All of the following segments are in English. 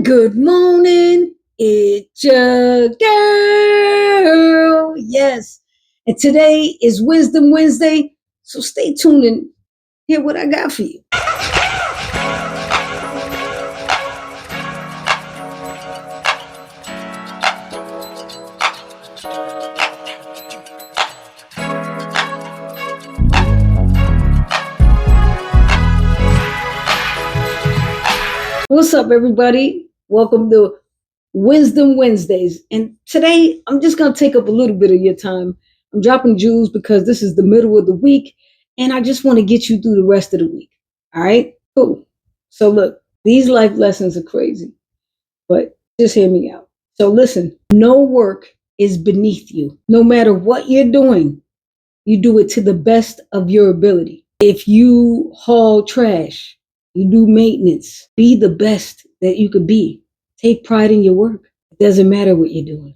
Good morning, it's your girl. Yes. And today is Wisdom Wednesday. So stay tuned and hear what I got for you. What's up, everybody? Welcome to Wisdom Wednesdays. And today I'm just going to take up a little bit of your time. I'm dropping jewels because this is the middle of the week and I just want to get you through the rest of the week. All right? Cool. So look, these life lessons are crazy, but just hear me out. So listen, no work is beneath you. No matter what you're doing, you do it to the best of your ability. If you haul trash, you do maintenance, be the best that you could be. Take pride in your work. It doesn't matter what you're doing.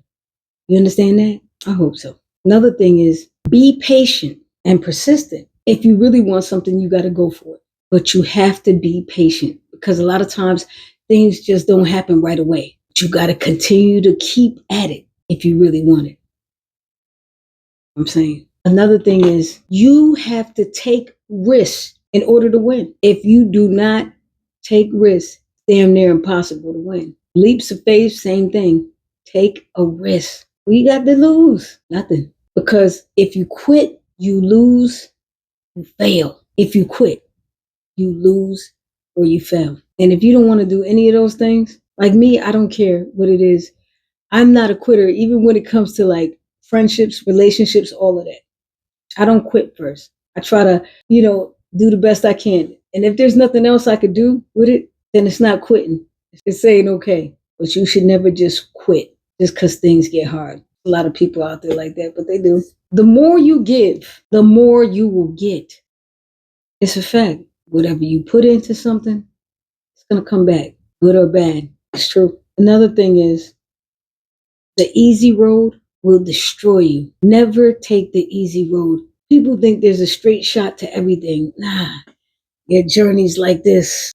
You understand that? I hope so. Another thing is be patient and persistent. If you really want something, you got to go for it. But you have to be patient because a lot of times things just don't happen right away. But you got to continue to keep at it if you really want it. I'm saying. Another thing is you have to take risks in order to win. If you do not take risks, damn near impossible to win. Leaps of faith, same thing. Take a risk. What you got to lose? Nothing. Because if you quit, you lose, you fail. If you quit, you lose or you fail. And if you don't want to do any of those things, like me, I don't care what it is. I'm not a quitter, even when it comes to like friendships, relationships, all of that. I don't quit first. I try to, do the best I can. And if there's nothing else I could do with it, then it's not quitting. It's saying, okay, but you should never just quit just because things get hard. A lot of people out there like that, but they do. The more you give, the more you will get. It's a fact. Whatever you put into something, it's going to come back, good or bad. It's true. Another thing is the easy road will destroy you. Never take the easy road. People think there's a straight shot to everything. Nah, your journey's like this.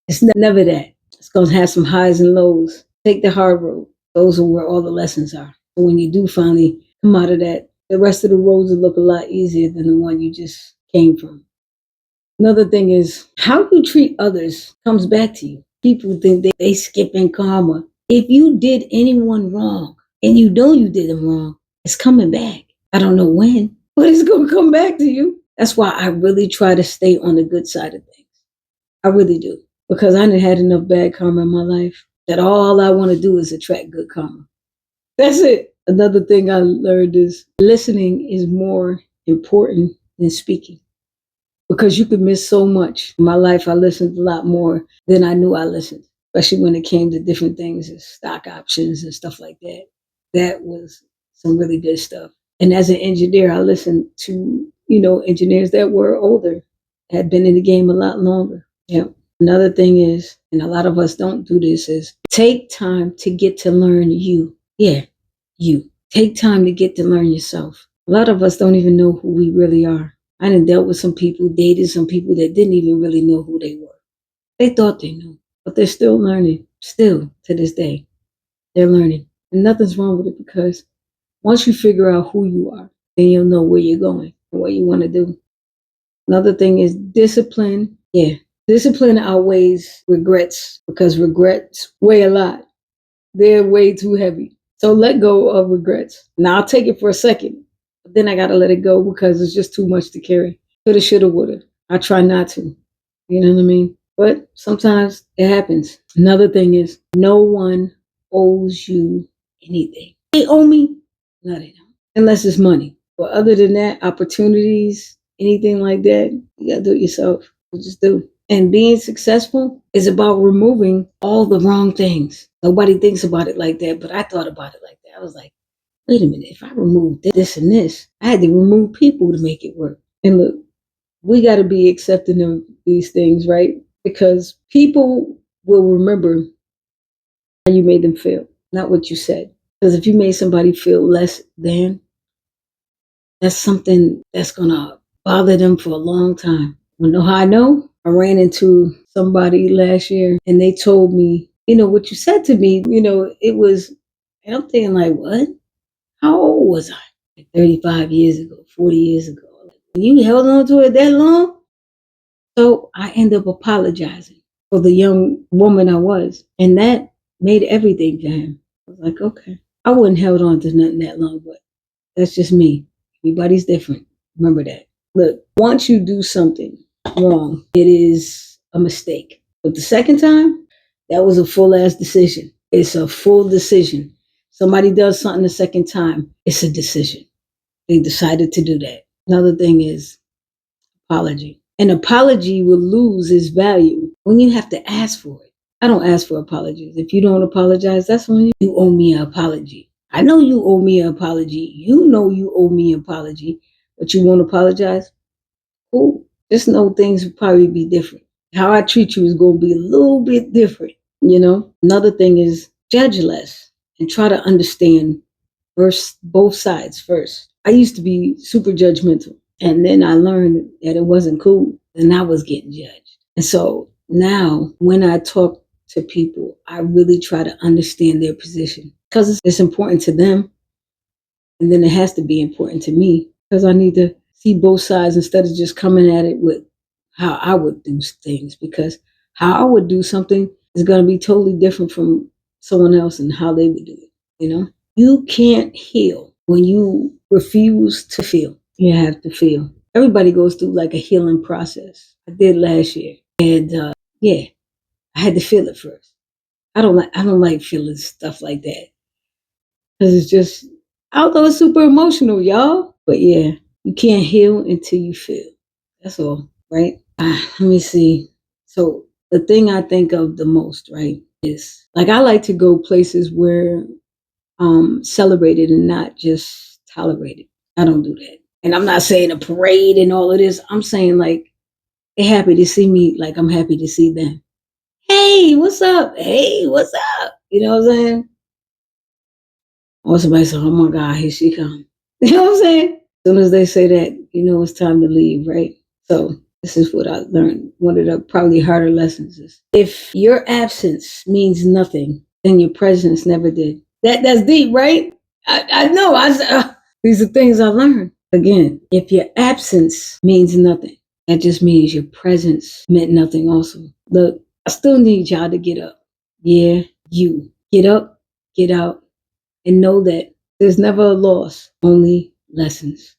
It's never that. It's going to have some highs and lows. Take the hard road. Those are where all the lessons are. So when you do finally come out of that, the rest of the roads will look a lot easier than the one you just came from. Another thing is how you treat others comes back to you. People think they skipping karma. If you did anyone wrong and you know you did them wrong, it's coming back. I don't know when, but it's going to come back to you. That's why I really try to stay on the good side of things. I really do. Because I done had enough bad karma in my life that all I want to do is attract good karma. That's it. Another thing I learned is listening is more important than speaking. Because you could miss so much. In my life, I listened a lot more than I knew I listened, especially when it came to different things as stock options and stuff like that. That was some really good stuff. And as an engineer, I listened to, engineers that were older, had been in the game a lot longer. Yeah. Another thing is, and a lot of us don't do this, is take time to get to learn you. Yeah, you. Take time to get to learn yourself. A lot of us don't even know who we really are. I done dealt with some people, dated some people that didn't even really know who they were. They thought they knew, but they're still learning. Still, to this day, they're learning. And nothing's wrong with it because once you figure out who you are, then you'll know where you're going and what you want to do. Another thing is discipline. Yeah, discipline outweighs regrets because regrets weigh a lot. They're way too heavy. So let go of regrets. Now I'll take it for a second. But then I got to let it go because it's just too much to carry. Coulda, shoulda, woulda. I try not to. You know what I mean? But sometimes it happens. Another thing is no one owes you anything. They owe me? No, they don't. Unless it's money. But other than that, opportunities, anything like that, you got to do it yourself. You just do. And being successful is about removing all the wrong things. Nobody thinks about it like that, but I thought about it like that. I was like, wait a minute, if I remove this and this, I had to remove people to make it work. And look, we got to be accepting of these things, right? Because people will remember how you made them feel, not what you said. Because if you made somebody feel less than, that's something that's going to bother them for a long time. You know how I know? I ran into somebody last year and they told me what you said to me, it was, and I'm thinking like, what? How old was I? Like 35 years ago, 40 years ago. You held on to it that long? So I end up apologizing for the young woman I was. And that made everything to him. I was like, okay. I wouldn't held on to nothing that long, but that's just me. Everybody's different. Remember that. Look, once you do something wrong, it is a mistake. But the second time, that was a full ass decision. It's a full decision. Somebody does something the second time, it's a decision. They decided to do that. Another thing is apology. An apology will lose its value when you have to ask for it. I don't ask for apologies. If you don't apologize, that's when you owe me an apology. I know you owe me an apology. You know you owe me an apology, but you won't apologize? Cool. Just know things will probably be different. How I treat you is going to be a little bit different. Another thing is judge less and try to understand first, both sides first. I used to be super judgmental. And then I learned that it wasn't cool and I was getting judged. And so now when I talk to people, I really try to understand their position because it's important to them. And then it has to be important to me because I need to see both sides instead of just coming at it with how I would do things, because how I would do something is going to be totally different from someone else and how they would do it. You can't heal when you refuse to feel. You have to feel. Everybody goes through like a healing process. I did last year, and yeah, I had to feel it first. I don't like feeling stuff like that because it's just, although it's super emotional, y'all. But yeah, you can't heal until you feel. That's all, right? Let me see. So the thing I think of the most, right, is like I like to go places where celebrated and not just tolerated. I don't do that. And I'm not saying a parade and all of this. I'm saying like they're happy to see me, like I'm happy to see them. Hey, what's up? Hey, what's up? You know what I'm saying? Or somebody say, oh my God, here she comes. You know what I'm saying? As soon as they say that, it's time to leave, right? So this is what I learned. One of the probably harder lessons is if your absence means nothing, then your presence never did. That's deep, right? I know. These are things I learned. Again, if your absence means nothing, that just means your presence meant nothing also. Look, I still need y'all to get up. Yeah, you. Get up, get out, and know that there's never a loss, only lessons.